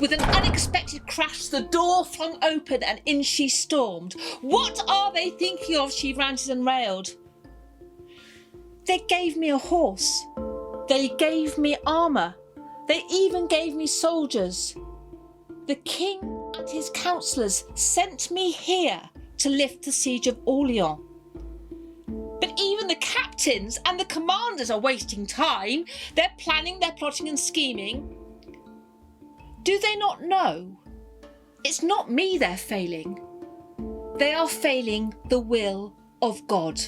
With an unexpected crash, the door flung open and in she stormed. "What are they thinking of?" she ranted and railed. "They gave me a horse. They gave me armour. They even gave me soldiers. The king and his councillors sent me here to lift the siege of Orleans. But even the captains and the commanders are wasting time. They're planning, they're plotting and scheming. Do they not know? It's not me they're failing. They are failing the will of God."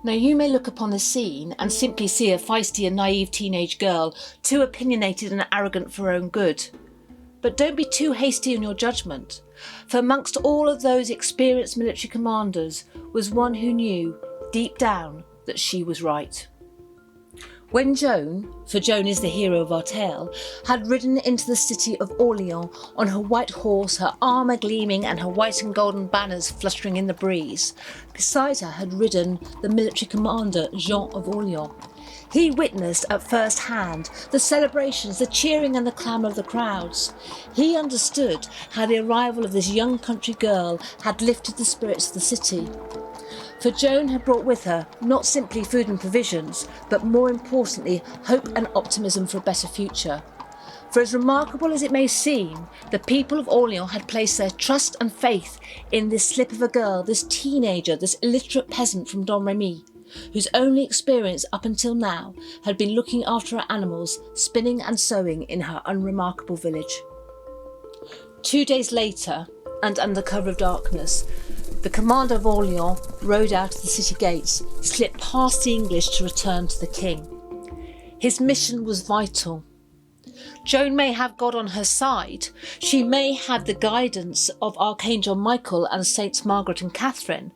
Now you may look upon the scene and simply see a feisty and naive teenage girl, too opinionated and arrogant for her own good. But don't be too hasty in your judgment, for amongst all of those experienced military commanders was one who knew, deep down, that she was right. When Joan, for Joan is the hero of our tale, had ridden into the city of Orleans on her white horse, her armour gleaming and her white and golden banners fluttering in the breeze, beside her had ridden the military commander Jean of Orleans. He witnessed at first hand the celebrations, the cheering and the clamour of the crowds. He understood how the arrival of this young country girl had lifted the spirits of the city. For Joan had brought with her not simply food and provisions, but more importantly, hope and optimism for a better future. For as remarkable as it may seem, the people of Orleans had placed their trust and faith in this slip of a girl, this teenager, this illiterate peasant from Domremy, whose only experience up until now had been looking after her animals, spinning and sewing in her unremarkable village. 2 days later, and under cover of darkness, the commander of Orleans rode out of the city gates, slipped past the English to return to the king. His mission was vital. Joan may have God on her side. She may have the guidance of Archangel Michael and Saints Margaret and Catherine.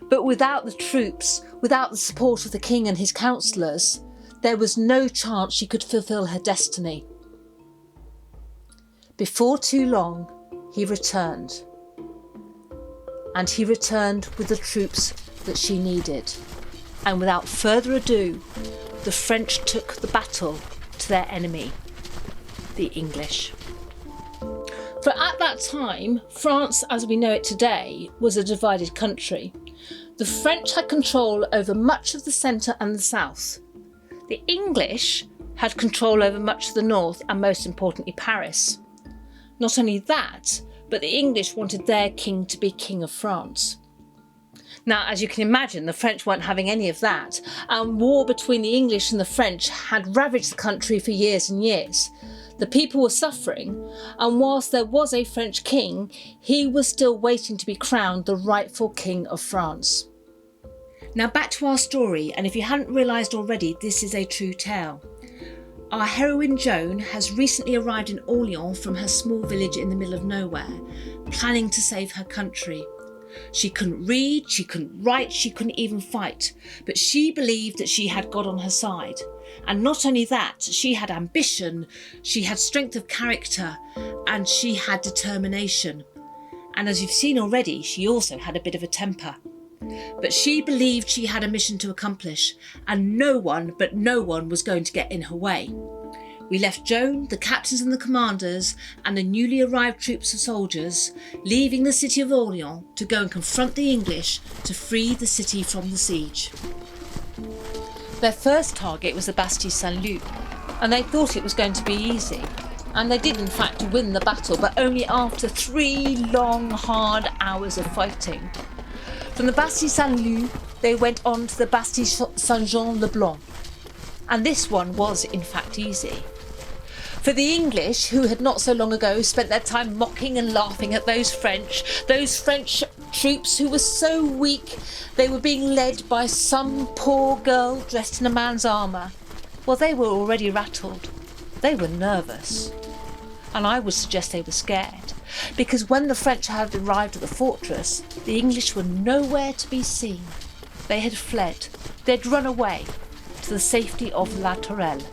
But without the troops, without the support of the king and his councillors, there was no chance she could fulfil her destiny. Before too long, he returned. And he returned with the troops that she needed. And without further ado, the French took the battle to their enemy, the English. For at that time, France, as we know it today, was a divided country. The French had control over much of the centre and the south. The English had control over much of the north and most importantly Paris. Not only that, but the English wanted their king to be King of France. Now, as you can imagine, the French weren't having any of that, and war between the English and the French had ravaged the country for years and years. The people were suffering, and whilst there was a French king, he was still waiting to be crowned the rightful King of France. Now back to our story, and if you hadn't realised already, this is a true tale. Our heroine Joan has recently arrived in Orleans from her small village in the middle of nowhere, planning to save her country. She couldn't read, she couldn't write, she couldn't even fight, but she believed that she had God on her side. And not only that, she had ambition, she had strength of character, and she had determination. And as you've seen already, she also had a bit of a temper. But she believed she had a mission to accomplish, and no one was going to get in her way. We left Joan, the captains and the commanders, and the newly arrived troops of soldiers, leaving the city of Orleans to go and confront the English to free the city from the siege. Their first target was the Bastille Saint-Loup, and they thought it was going to be easy. And they did in fact win the battle, but only after 3 long, hard hours of fighting. From the Bastille Saint-Loup, they went on to the Bastille Saint-Jean-le-Blanc. And this one was in fact easy. For the English, who had not so long ago spent their time mocking and laughing at those French troops who were so weak they were being led by some poor girl dressed in a man's armour, well, they were already rattled. They were nervous. And I would suggest they were scared, because when the French had arrived at the fortress, the English were nowhere to be seen. They had fled. They'd run away to the safety of La Tourelle.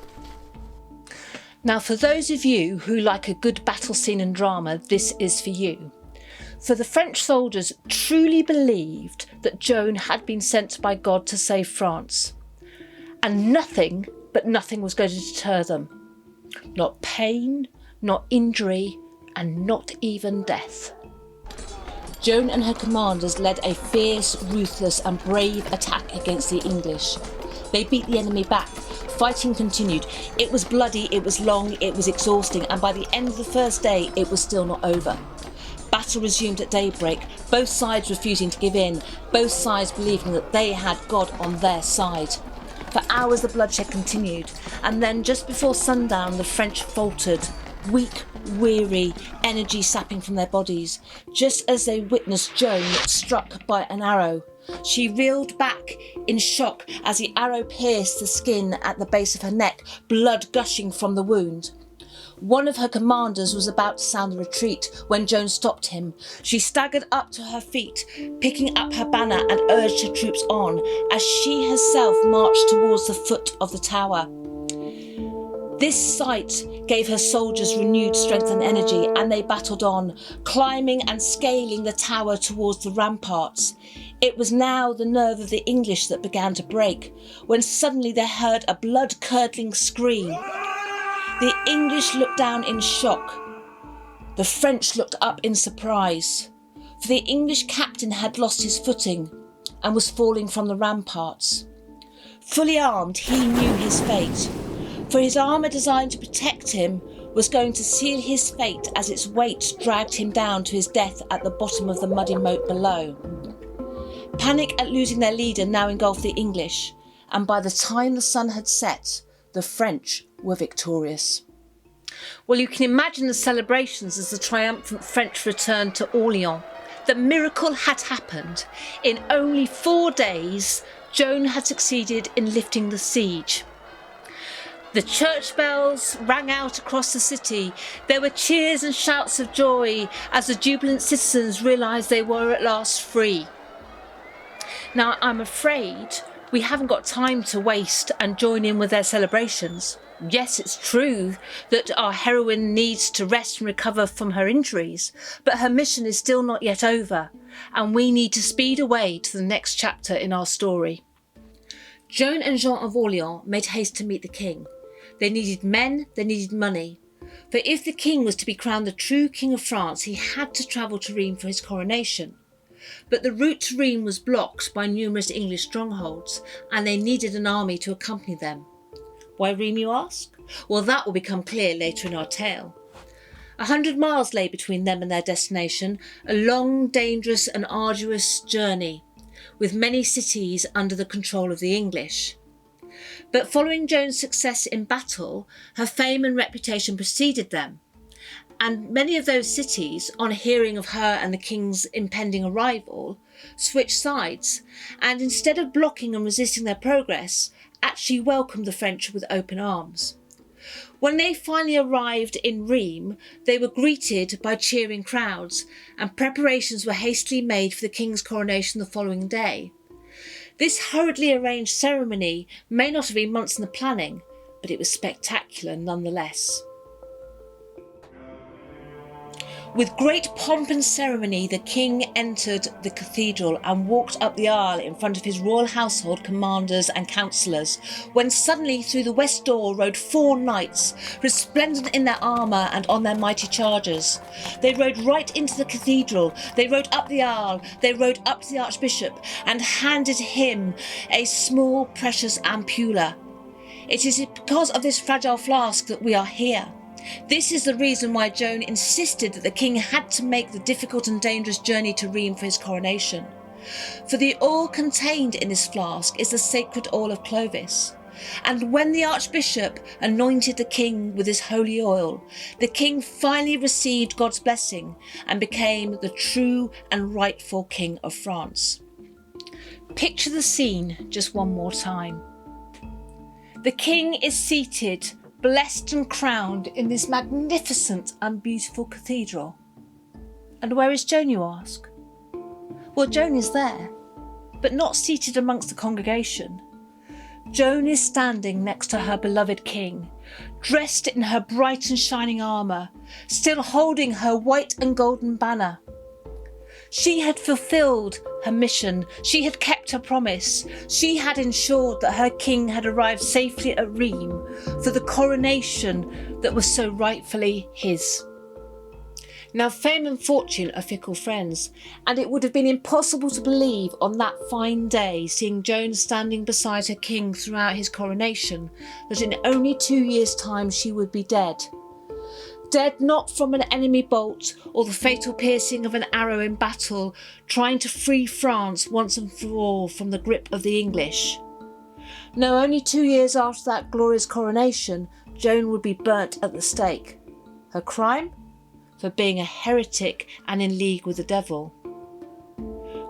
Now, for those of you who like a good battle scene and drama, this is for you. For the French soldiers truly believed that Joan had been sent by God to save France. And nothing was going to deter them. Not pain, not injury, and not even death. Joan and her commanders led a fierce, ruthless and brave attack against the English. They beat the enemy back. Fighting continued. It was bloody, it was long, it was exhausting, and by the end of the first day, it was still not over. Battle resumed at daybreak, both sides refusing to give in, both sides believing that they had God on their side. For hours the bloodshed continued, and then just before sundown the French faltered, weak, weary, energy sapping from their bodies, just as they witnessed Joan struck by an arrow. She reeled back in shock as the arrow pierced the skin at the base of her neck, blood gushing from the wound. One of her commanders was about to sound the retreat when Joan stopped him. She staggered up to her feet, picking up her banner and urged her troops on as she herself marched towards the foot of the tower. This sight gave her soldiers renewed strength and energy, and they battled on, climbing and scaling the tower towards the ramparts. It was now the nerve of the English that began to break, when suddenly they heard a blood-curdling scream. The English looked down in shock. The French looked up in surprise, for the English captain had lost his footing and was falling from the ramparts. Fully armed, he knew his fate, for his armour designed to protect him was going to seal his fate as its weight dragged him down to his death at the bottom of the muddy moat below. Panic at losing their leader now engulfed the English, and by the time the sun had set, the French were victorious. Well, you can imagine the celebrations as the triumphant French returned to Orleans. The miracle had happened. In only 4 days, Joan had succeeded in lifting the siege. The church bells rang out across the city. There were cheers and shouts of joy as the jubilant citizens realised they were at last free. Now, I'm afraid we haven't got time to waste and join in with their celebrations. Yes, it's true that our heroine needs to rest and recover from her injuries, but her mission is still not yet over, and we need to speed away to the next chapter in our story. Joan and Jean of Orleans made haste to meet the king. They needed men, they needed money. For if the king was to be crowned the true king of France, he had to travel to Rheims for his coronation. But the route to Rheims was blocked by numerous English strongholds, and they needed an army to accompany them. Why Rheims, you ask? Well, that will become clear later in our tale. 100 miles lay between them and their destination, a long, dangerous and arduous journey, with many cities under the control of the English. But following Joan's success in battle, her fame and reputation preceded them, and many of those cities, on hearing of her and the king's impending arrival, switched sides, and instead of blocking and resisting their progress, actually welcomed the French with open arms. When they finally arrived in Rheims, they were greeted by cheering crowds, and preparations were hastily made for the king's coronation the following day. This hurriedly arranged ceremony may not have been months in the planning, but it was spectacular nonetheless. With great pomp and ceremony, the king entered the cathedral and walked up the aisle in front of his royal household commanders and councillors, when suddenly through the west door rode 4 knights, resplendent in their armour and on their mighty chargers. They rode right into the cathedral, they rode up the aisle, they rode up to the archbishop and handed him a small precious ampulla. It is because of this fragile flask that we are here. This is the reason why Joan insisted that the king had to make the difficult and dangerous journey to Rheims for his coronation. For the oil contained in this flask is the sacred oil of Clovis. And when the archbishop anointed the king with this holy oil, the king finally received God's blessing and became the true and rightful king of France. Picture the scene just one more time. The king is seated, blessed and crowned in this magnificent and beautiful cathedral. And where is Joan, you ask? Well, Joan is there, but not seated amongst the congregation. Joan is standing next to her beloved king, dressed in her bright and shining armour, still holding her white and golden banner. She had fulfilled her mission. She had kept her promise. She had ensured that her king had arrived safely at Rheims for the coronation that was so rightfully his. Now, fame and fortune are fickle friends, and it would have been impossible to believe on that fine day, seeing Joan standing beside her king throughout his coronation, that in only 2 years' time she would be dead. Dead not from an enemy bolt or the fatal piercing of an arrow in battle, trying to free France once and for all from the grip of the English. No, only 2 years after that glorious coronation, Joan would be burnt at the stake. Her crime? For being a heretic and in league with the devil.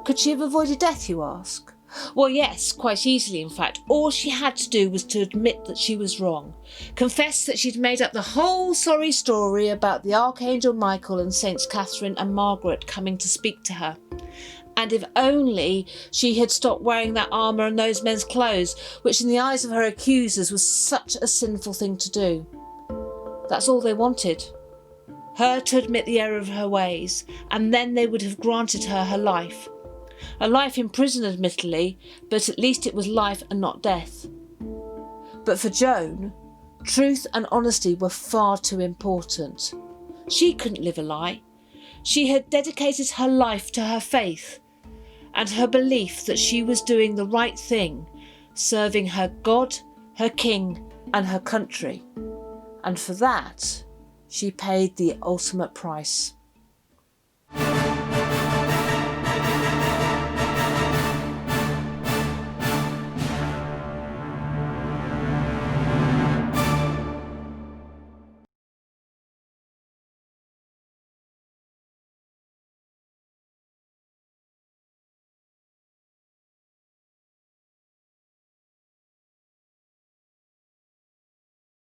Could she have avoided death, you ask? Well, yes, quite easily in fact. All she had to do was to admit that she was wrong, confess that she'd made up the whole sorry story about the Archangel Michael and Saints Catherine and Margaret coming to speak to her. And if only she had stopped wearing that armour and those men's clothes, which in the eyes of her accusers was such a sinful thing to do. That's all they wanted. Her to admit the error of her ways, and then they would have granted her her life. A life in prison, admittedly, but at least it was life and not death. But for Joan, truth and honesty were far too important. She couldn't live a lie. She had dedicated her life to her faith and her belief that she was doing the right thing, serving her God, her king, and her country. And for that, she paid the ultimate price.